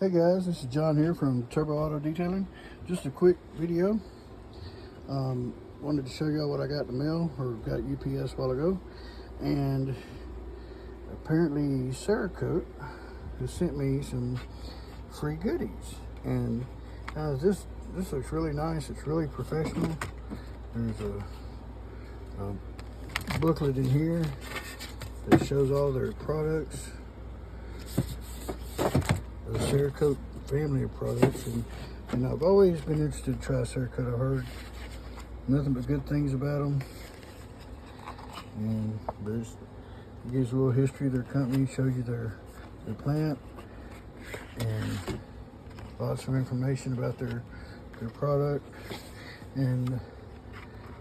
Hey guys, this is John here from Turbo Auto Detailing. Just a quick video. Wanted to show y'all what I got in the mail, or got UPS a while ago. And apparently Cerakote has sent me some free goodies. And this looks really nice. It's really professional. There's a booklet in here that shows all their products. The Cerakote family of products, and I've always been interested to try Cerakote. I've heard nothing but good things about them, and it gives a little history of their company, shows you their plant, and lots of information about their product, and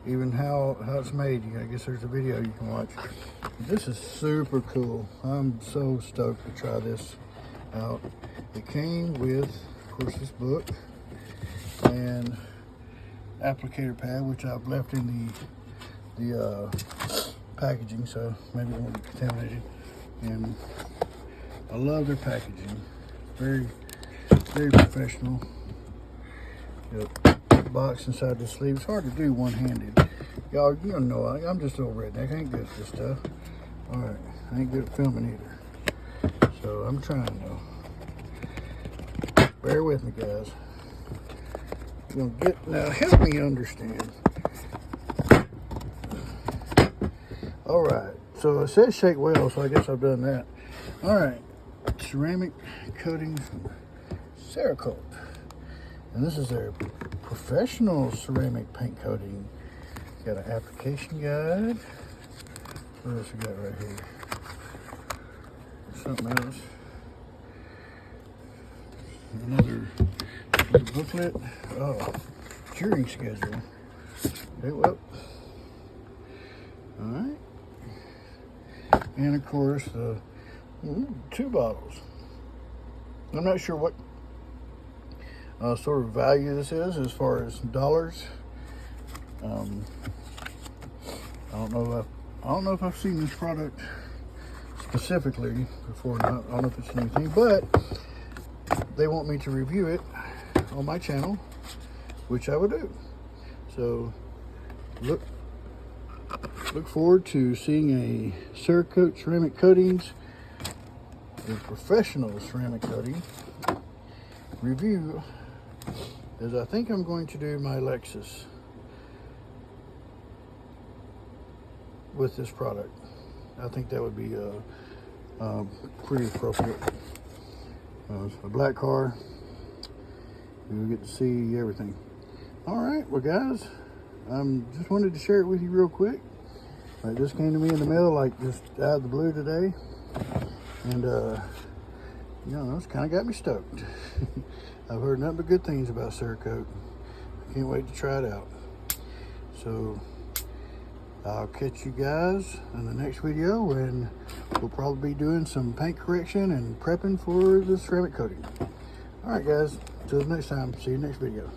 even how it's made. I guess there's a video you can watch. This is super cool. I'm so stoked to try this out. It came with, of course, this book and applicator pad, which I've left in the packaging, so maybe it won't be contaminated. And I love their packaging. Very, very professional. Got box inside the sleeve. It's hard to do one-handed. Y'all, you don't know, I'm just a little redneck. I ain't good at this stuff. All right, I ain't good at filming either. So I'm trying though. Bear with me, guys. Now help me understand. All right, so it says shake well, so I guess I've done that. All right, ceramic coating from Cerakote, and this is their professional ceramic paint coating. Got an application guide. What else we got right here? Something else. Another booklet. Oh, curing schedule. Okay, well. All right. And of course, the 2 bottles. I'm not sure what sort of value this is as far as dollars. I don't know if I've seen this product specifically before or not. I don't know if it's anything, but they want me to review it on my channel, which I would do. So look forward to seeing a Cerakote ceramic coatings, a professional ceramic coating review, as I think I'm going to do my Lexus with this product. I think that would be pretty appropriate. A black car, you'll get to see everything. All right, well guys, just wanted to share it with you real quick. This came to me in the mail, like just out of the blue today, and you know, it's kind of got me stoked. I've heard nothing but good things about Cerakote. I can't wait to try it out. So I'll catch you guys in the next video, when we'll probably be doing some paint correction and prepping for the ceramic coating. All right, guys, till the next time. See you next video.